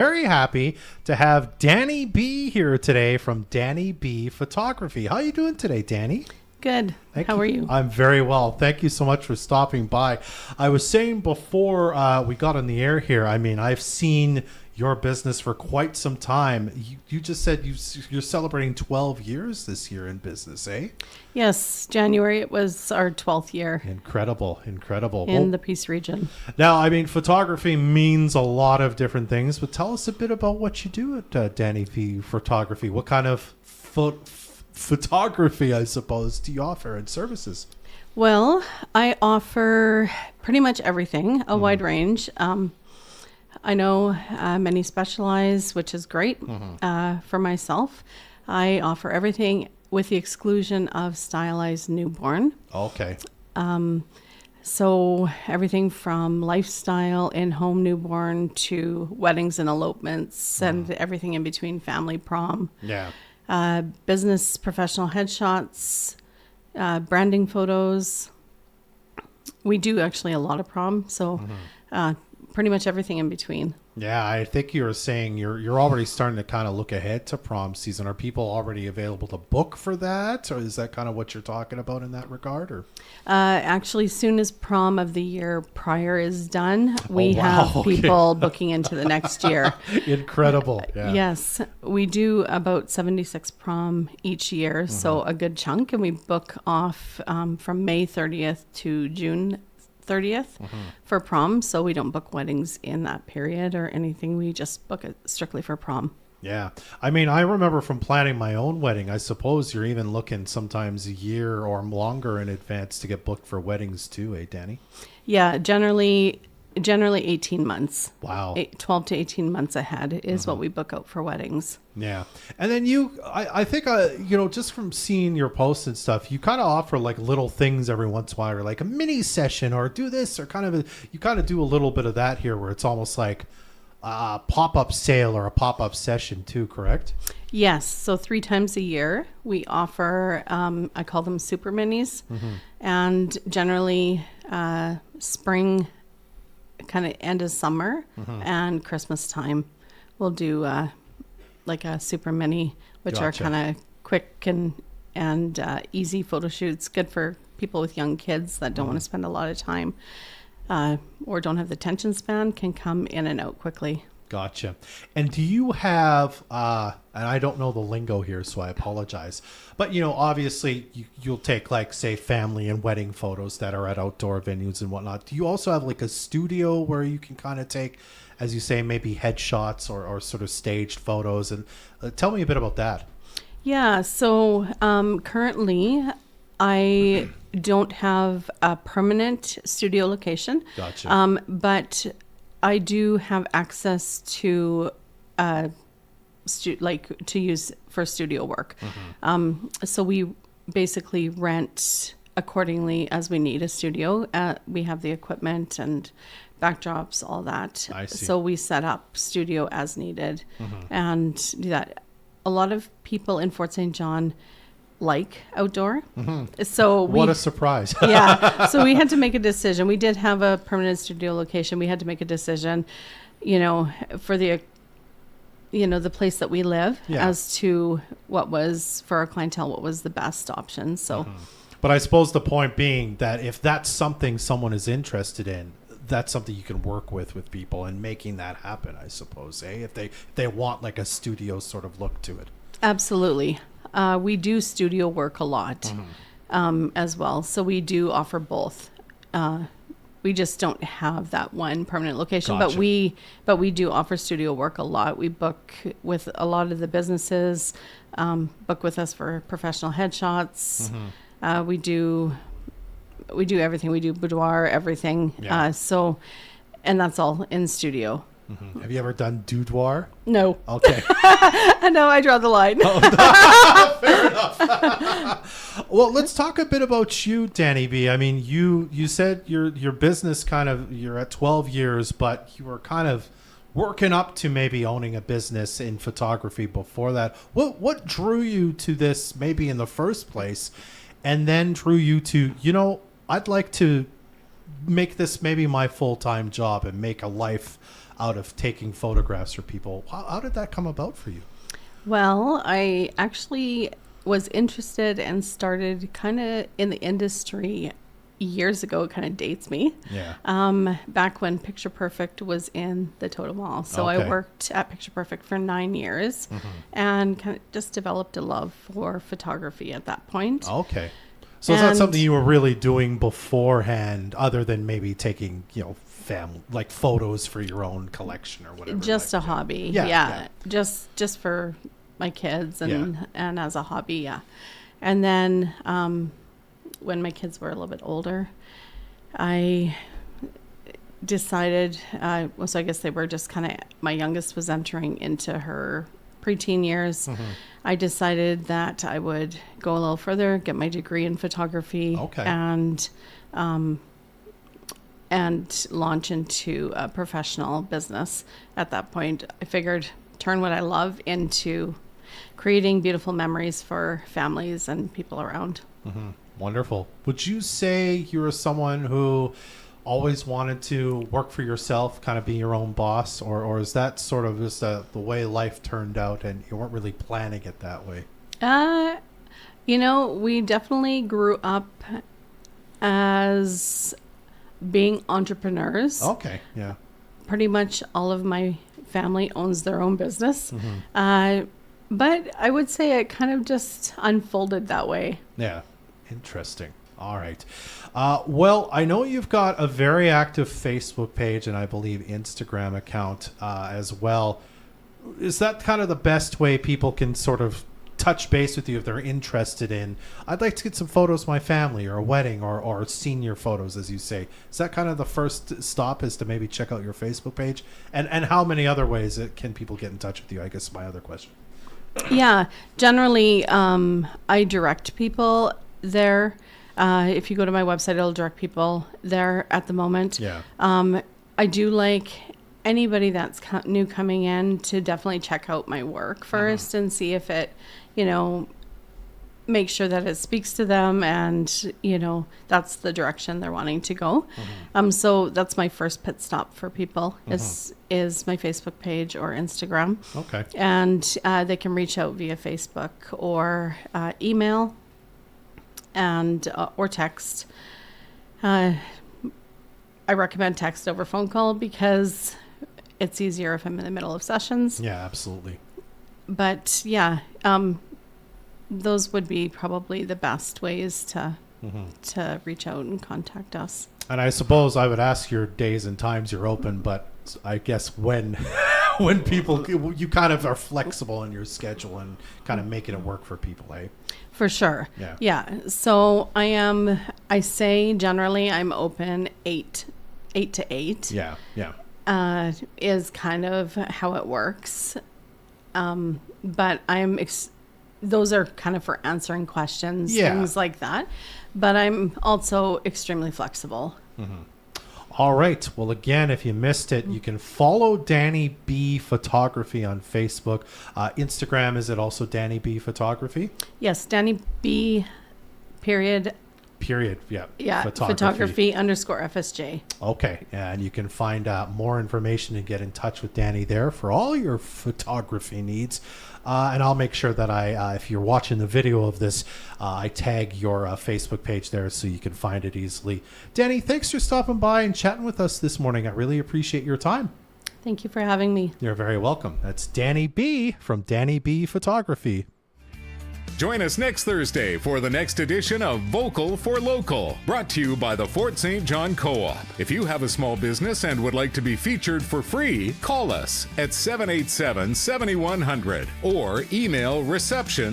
Very happy to have Dani B here today from Dani B Photography. How are you doing today, Dani? Good. How are you? I'm very well. Thank you so much for stopping by. I was saying before we got on the air here, I mean, I've seen your business for quite some time. You just said you're celebrating 12 years this year in business, eh? Yes, January, it was our 12th year. Incredible. In the Peace region. Now, I mean, photography means a lot of different things, but tell us a bit about what you do at Dani B Photography. What kind of photography, I suppose, do you offer and services? Well, I offer pretty much everything, a wide range. I know many specialize, which is great for myself. I offer everything with the exclusion of stylized newborn. Okay. So everything from lifestyle, in-home newborn to weddings and elopements and everything in between, family prom. Yeah. Business professional headshots, branding photos. We do actually a lot of prom, so pretty much everything in between. Yeah, I think you were saying you're already starting to kind of look ahead to prom season. Are people already available to book for that, or is that kind of what you're talking about in that regard? Or actually, soon as prom of the year prior is done, we have people booking into the next year. Incredible. Yeah. Yes, we do about 76 prom each year, so a good chunk, and we book off from May 30th to June 30th for prom, so we don't book weddings in that period or anything. We just book it strictly for prom. Yeah. I mean, I remember from planning my own wedding, I suppose you're even looking sometimes a year or longer in advance to get booked for weddings too, eh, Dani? Yeah, generally 18 months. Wow. 12 to 18 months ahead is what we book out for weddings. Yeah. And then I think, just from seeing your posts and stuff, you kind of offer like little things every once in a while, or like a mini session or do this, or you kind of do a little bit of that here where it's almost like a pop-up sale or a pop-up session too, correct? Yes. So 3 times a year we offer, I call them super minis, and generally spring, kind of end of summer and Christmas time, we'll do like a super mini, which Gotcha. are kind of quick and easy photo shoots, good for people with young kids that don't want to spend a lot of time or don't have the attention span, can come in and out quickly. Gotcha. And do you have, and I don't know the lingo here, so I apologize, but, obviously you'll take like, say, family and wedding photos that are at outdoor venues and whatnot. Do you also have like a studio where you can kind of take, as you say, maybe headshots or sort of staged photos? And tell me a bit about that. Yeah. So currently I don't have a permanent studio location. Gotcha. But I do have access to to use for studio work. So we basically rent accordingly as we need a studio. We have the equipment and backdrops, all that. I see. So we set up studio as needed and do that. A lot of people in Fort St. John like outdoor. So What a surprise. yeah. So we had to make a decision. We did have a permanent studio location. We had to make a decision, for the place that we live as to what was for our clientele, what was the best option. So, But I suppose the point being that if that's something someone is interested in, that's something you can work with people and making that happen, I suppose, eh? If they want like a studio sort of look to it. absolutely. We do studio work a lot as well. So we do offer both. We just don't have that one permanent location, Gotcha. but we do offer studio work a lot. We book with a lot of the businesses, book with us for professional headshots. We do everything. We do boudoir, everything. Yeah. And that's all in studio. Have you ever done boudoir? No, Okay. no, I draw the line. Fair enough. Well, let's talk a bit about you, Dani B. I mean, you said your business you're at 12 years, but you were kind of working up to maybe owning a business in photography before that. What drew you to this maybe in the first place, and then drew you to, I'd like to make this maybe my full-time job and make a life out of taking photographs for people. How did that come about for you? Well, I actually was interested and started kind of in the industry years ago. It kind of dates me. Yeah. Back when Picture Perfect was in the Totem Mall. So Okay. I worked at Picture Perfect for 9 years and kind of just developed a love for photography at that point. Okay. So is that And- something you were really doing beforehand, other than maybe taking, like photos for your own collection or whatever? Just like, a hobby. Yeah, Yeah. yeah. Just for my kids and Yeah. and as a hobby, yeah. And then when my kids were a little bit older, I decided, so I guess they were just kind of, my youngest was entering into her preteen years. I decided that I would go a little further, get my degree in photography, Okay. and launch into a professional business. At that point, I figured turn what I love into creating beautiful memories for families and people around. Wonderful. Would you say you were someone who always wanted to work for yourself, kind of be your own boss, or is that sort of just the way life turned out and you weren't really planning it that way? We definitely grew up as being entrepreneurs. Okay. Yeah. Pretty much all of my family owns their own business. But I would say it kind of just unfolded that way. Yeah. Interesting. All right. Well, I know you've got a very active Facebook page and I believe Instagram account as well. Is that kind of the best way people can sort of touch base with you if they're interested in, I'd like to get some photos of my family or a wedding or senior photos, as you say? Is that kind of the first stop, is to maybe check out your Facebook page? And how many other ways can people get in touch with you? I guess is my other question. Yeah, generally, I direct people there. If you go to my website, it'll direct people there at the moment. Yeah. I do like anybody that's new coming in to definitely check out my work first and see if it, make sure that it speaks to them and, that's the direction they're wanting to go. So that's my first pit stop for people is my Facebook page or Instagram. Okay. And they can reach out via Facebook or email and or text. I recommend text over phone call because it's easier if I'm in the middle of sessions. Yeah, absolutely. But yeah, those would be probably the best ways to reach out and contact us. And I suppose I would ask your days and times you're open, but I guess when people, you kind of are flexible in your schedule and kind of making it work for people, eh? For sure. Yeah. Yeah. So I say generally I'm open 8 to 8. Yeah. Yeah. Is kind of how it works. But those are kind of for answering questions, things like that. But I'm also extremely flexible. All right. Well, again, if you missed it, you can follow Dani B Photography on Facebook. Instagram, is it also Dani B Photography? Yes, Dani B. Period. Yeah. Yeah. Photography _FSJ. Okay. And you can find more information and get in touch with Dani there for all your photography needs. And I'll make sure that if you're watching the video of this, I tag your Facebook page there so you can find it easily. Dani, thanks for stopping by and chatting with us this morning. I really appreciate your time. Thank you for having me. You're very welcome. That's Dani B from Dani B Photography. Join us next Thursday for the next edition of Vocal for Local, brought to you by the Fort St. John Co-op. If you have a small business and would like to be featured for free, call us at 787-7100 or email reception